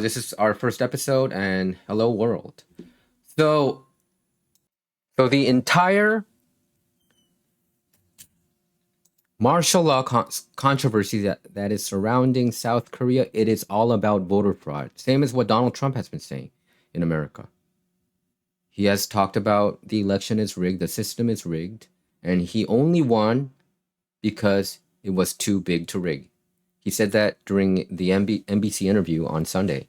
This is our first episode, and hello, world. So, so the entire martial law controversy that is surrounding South Korea, it is all about voter fraud. Same as what Donald Trump has been saying in America. He has talked about the election is rigged, the system is rigged, and he only won because it was too big to rig. He said that during the NBC interview on Sunday.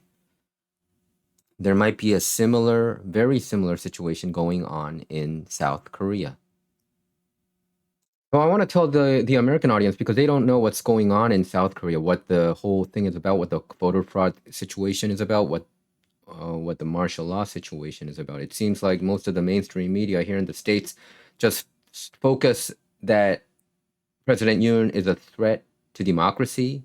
There might be a very similar situation going on in South Korea. So I want to tell the American audience, because they don't know what's going on in South Korea, what the whole thing is about, what the voter fraud situation is about, what the martial law situation is about. It seems like most of the mainstream media here in the States just focus that President Yoon is a threat to democracy,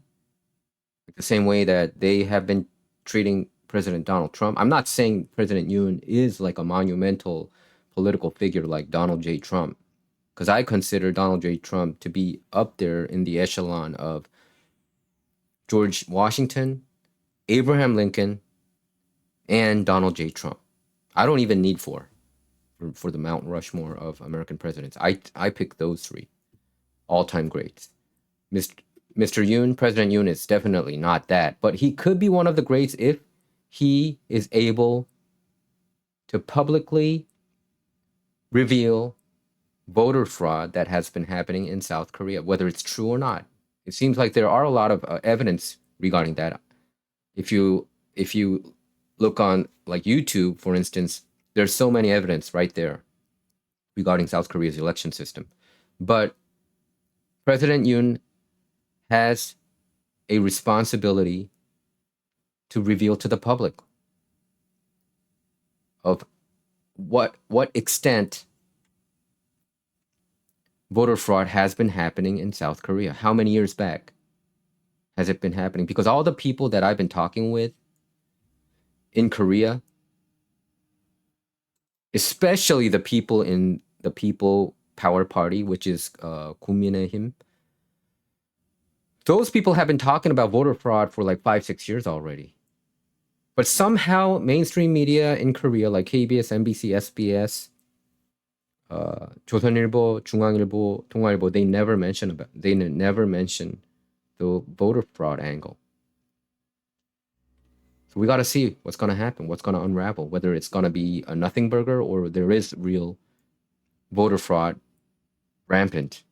like the same way that they have been treating President Donald Trump. I'm not saying President Yoon is like a monumental political figure like Donald J. Trump, because I consider Donald J. Trump to be up there in the echelon of George Washington, Abraham Lincoln, and Donald J. Trump. I don't even need four for the Mount Rushmore of American presidents. I pick those three all-time greats. Mr. Yoon, President Yoon, is definitely not that, but he could be one of the greats if he is able to publicly reveal voter fraud that has been happening in South Korea, whether it's true or not. It seems like there are a lot of evidence regarding that. If you look on like YouTube, for instance, there's so many evidence right there regarding South Korea's election system. But President Yoon has a responsibility to reveal to the public of what extent voter fraud has been happening in South Korea. How many years back has it been happening? Because all the people that I've been talking with in Korea, especially the people in the People Power Party, which is 국민의힘, those people have been talking about voter fraud for like 5-6 years already. But somehow mainstream media in Korea, like KBS, MBC, SBS, 조선일보, 중앙일보, 동아일보, they never mention the voter fraud angle. So we got to see what's going to happen, what's going to unravel, whether it's going to be a nothing burger or there is real voter fraud rampant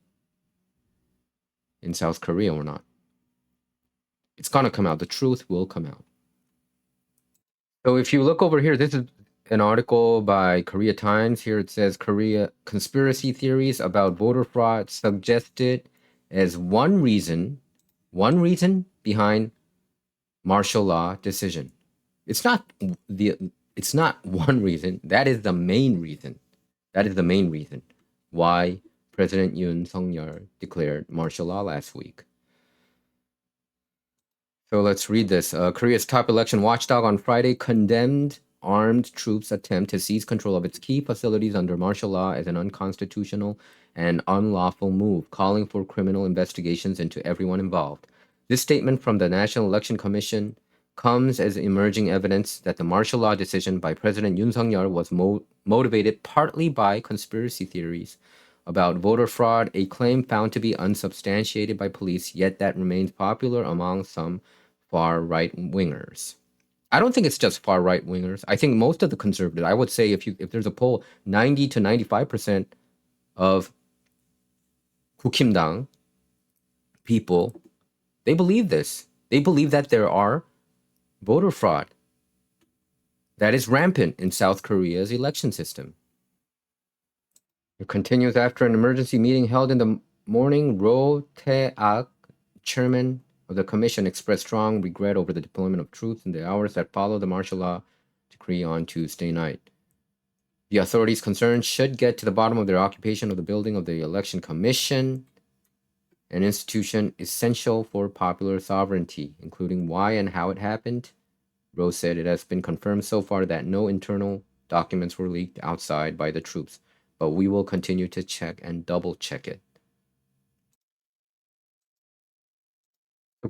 in South Korea or not. It's going to come out. The truth will come out. So if you look over here, this is an article by Korea Times. Here it says Korea conspiracy theories about voter fraud suggested as one reason behind martial law decision. It's not one reason. That is the main reason. That is the main reason why President Yoon Suk-yeol declared martial law last week. So let's read this. Korea's top election watchdog on Friday condemned armed troops' attempt to seize control of its key facilities under martial law as an unconstitutional and unlawful move, calling for criminal investigations into everyone involved. This statement from the National Election Commission comes as emerging evidence that the martial law decision by President Yoon Suk-yeol was motivated partly by conspiracy theories about voter fraud, a claim found to be unsubstantiated by police, yet that remains popular among some far-right wingers. I don't think it's just far-right wingers. I think most of the conservatives, I would say if there's a poll, 90 to 95% of 국힘당 people, they believe this. They believe that there are voter fraud that is rampant in South Korea's election system. It continues after an emergency meeting held in the morning. Roh Tae-ak, chairman of the commission, expressed strong regret over the deployment of troops in the hours that followed the martial law decree on Tuesday night. The authorities concerned should get to the bottom of their occupation of the building of the election commission, an institution essential for popular sovereignty, including why and how it happened. Roh said it has been confirmed so far that no internal documents were leaked outside by the troops, but we will continue to check and double check it.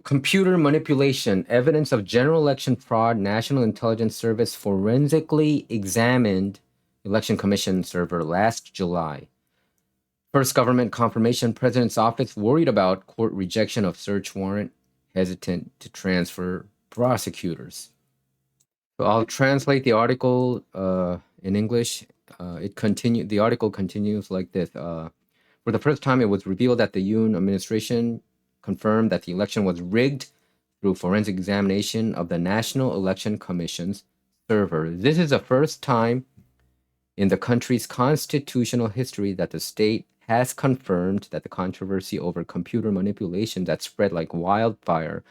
Computer manipulation, evidence of general election fraud, National Intelligence Service forensically examined Election Commission server last July. First government confirmation, President's office worried about court rejection of search warrant, hesitant to transfer prosecutors. So I'll translate the article in English. The article continues like this. For the first time, it was revealed that the Yoon administration confirmed that the election was rigged through forensic examination of the National Election Commission's server. This is the first time in the country's constitutional history that the state has confirmed that the controversy over computer manipulation that spread like wildfire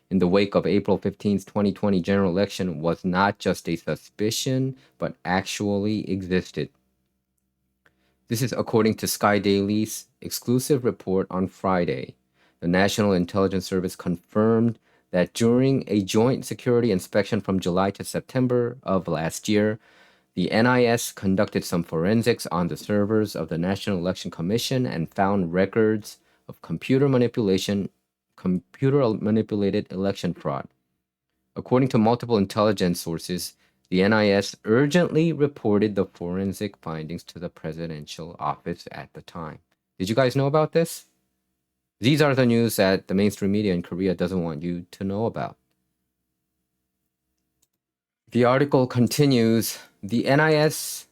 in the wake of April 15th, 2020 general election was not just a suspicion, but actually existed. This is according to Sky Daily's exclusive report on Friday. The National Intelligence Service confirmed that during a joint security inspection from July to September of last year, the NIS conducted some forensics on the servers of the National Election Commission and found records of computer manipulated election fraud. According to multiple intelligence sources, the NIS urgently reported the forensic findings to the presidential office at the time. Did you guys know about this? These are the news that the mainstream media in Korea doesn't want you to know about. The article continues. The NIS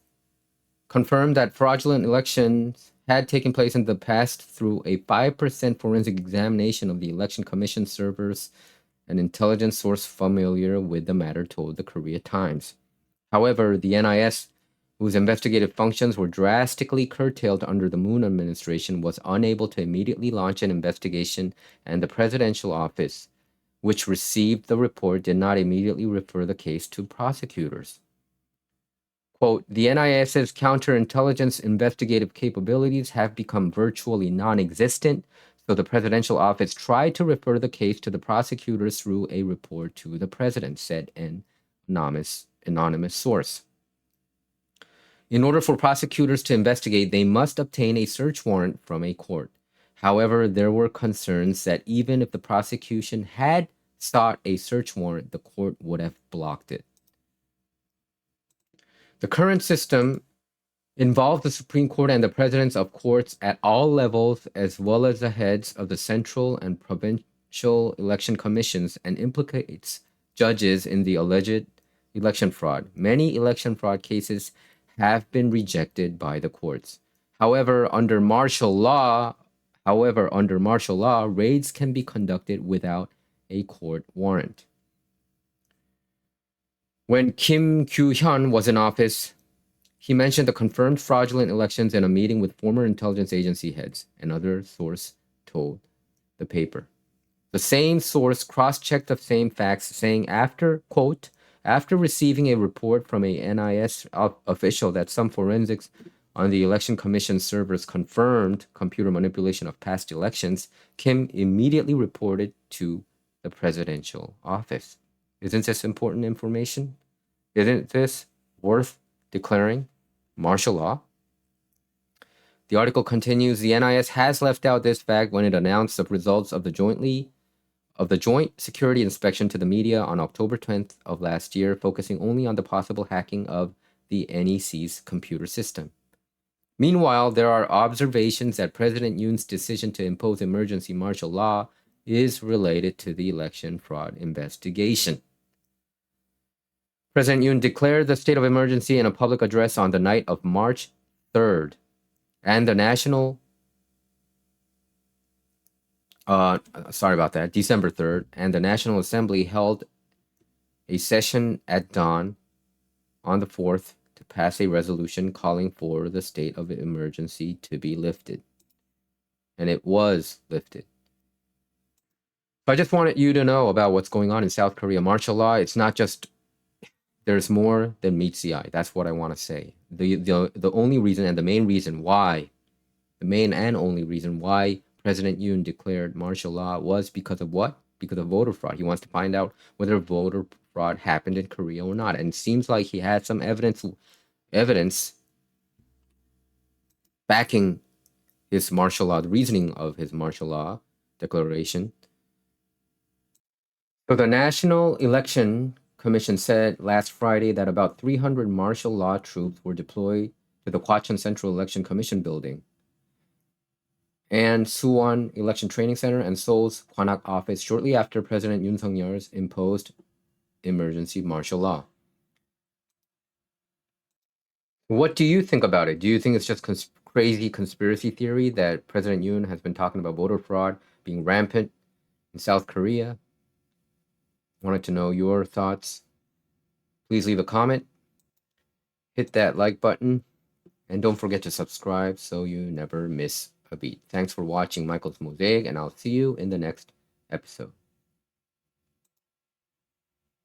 confirmed that fraudulent elections had taken place in the past through a 5% forensic examination of the Election Commission servers. An intelligence source familiar with the matter told the Korea Times. However, the NIS, whose investigative functions were drastically curtailed under the Moon administration, was unable to immediately launch an investigation, and the presidential office, which received the report, did not immediately refer the case to prosecutors. Quote, the NIS's counterintelligence investigative capabilities have become virtually non-existent, so the presidential office tried to refer the case to the prosecutors through a report to the president, said an anonymous source. In order for prosecutors to investigate, they must obtain a search warrant from a court. However, there were concerns that even if the prosecution had sought a search warrant, the court would have blocked it. The current system involves the Supreme Court and the presidents of courts at all levels, as well as the heads of the central and provincial election commissions, and implicates judges in the alleged election fraud. Many election fraud cases have been rejected by the courts. However, under martial law, raids can be conducted without a court warrant. When Kim Kyu-hyun was in office, he mentioned the confirmed fraudulent elections in a meeting with former intelligence agency heads, another source told the paper. The same source cross-checked the same facts, saying after receiving a report from a NIS official that some forensics on the Election Commission servers confirmed computer manipulation of past elections, Kim immediately reported to the presidential office. Isn't this important information? Isn't this worth declaring martial law? The article continues, the NIS has left out this fact when it announced the results of the joint security inspection to the media on October 10th of last year, focusing only on the possible hacking of the NEC's computer system. Meanwhile, there are observations that President Yoon's decision to impose emergency martial law is related to the election fraud investigation. President Yoon declared the state of emergency in a public address on the night of March 3rd, and the December 3rd, and the National Assembly held a session at dawn on the 4th to pass a resolution calling for the state of emergency to be lifted. And it was lifted. So I just wanted you to know about what's going on in South Korea. Martial law, it's not just, there's more than meets the eye. That's what I want to say. The only reason and the main reason why, the main and only reason why President Yoon declared martial law was because of what? Because of voter fraud. He wants to find out whether voter fraud happened in Korea or not. And it seems like he had some evidence backing his martial law, the reasoning of his martial law declaration. So the National Election Commission said last Friday that about 300 martial law troops were deployed to the Kwachon Central Election Commission building and Suwon Election Training Center and Seoul's Kwanak office shortly after President Yoon Suk-yeol's imposed emergency martial law. What do you think about it? Do you think it's just crazy conspiracy theory that President Yoon has been talking about voter fraud being rampant in South Korea? Wanted to know your thoughts. Please leave a comment, hit that like button, and don't forget to subscribe so you never miss a beat. Thanks for watching Michael's Mosaic, and I'll see you in the next episode.